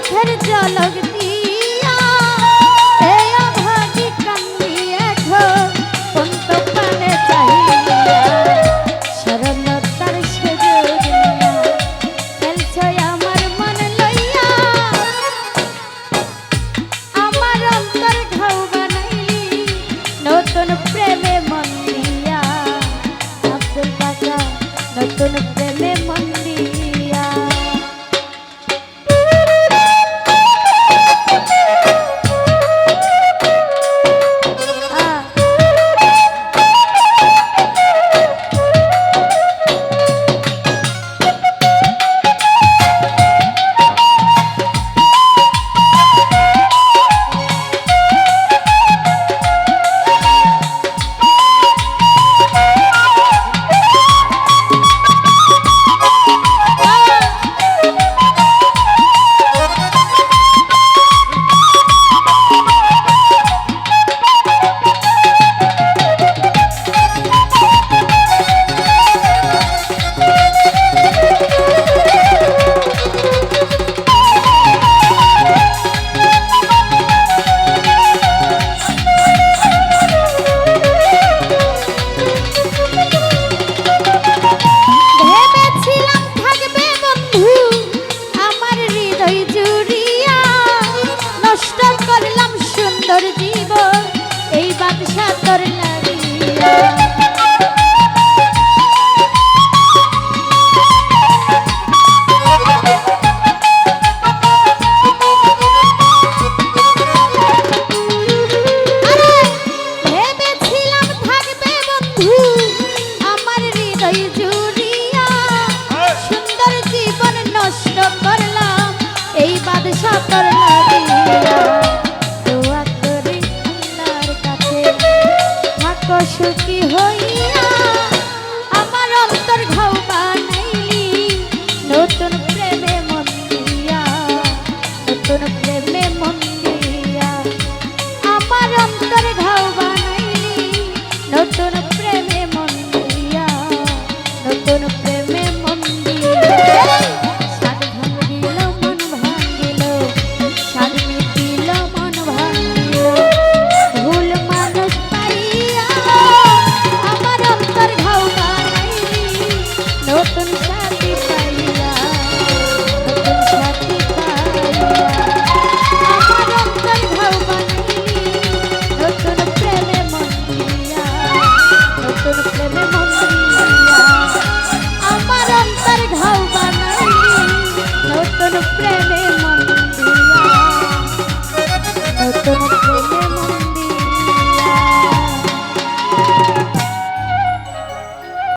চোখের ঝলক দিয়া এই অভাগী কান্দিয়া পন্ত প্রাণে চাহিয়া সরলতার সুযোগ নিয়া খেলছ আমার মন লইয়া আমার অন্তর ঘাও বানাইলি নতুন প্রেমে মন দিয়া আব্দুল কাকা নতুন প্রেমে মন দিয়া সুখী হইয়া আমার অন্তর ঘাও বানাইলি নতুন প্রেমে মন দিয়া নতুন প্রেমে মন দিয়া আমার অন্তর ঘাও বানাইলি নতুন প্রেমে মন দিয়া নতুন প্রেমে মন দিয়া সাদ ভাঙ্গিল মন ভাঙ্গিল সাদ মিটিল মন ভাঙ্গিল ভুল মানুষ পাইয়া আমার অন্তর ঘাও বানাইলি নতুন সাথী পাইলা নতুন সাথী পাইলা আমার অন্তর ঘাও বানাইলি নতুন প্রেমে মন দিয়া নতুন প্রেমে মন দিয়া আমার অন্তর ঘাও বানাইলি নতুন প্রেমে মন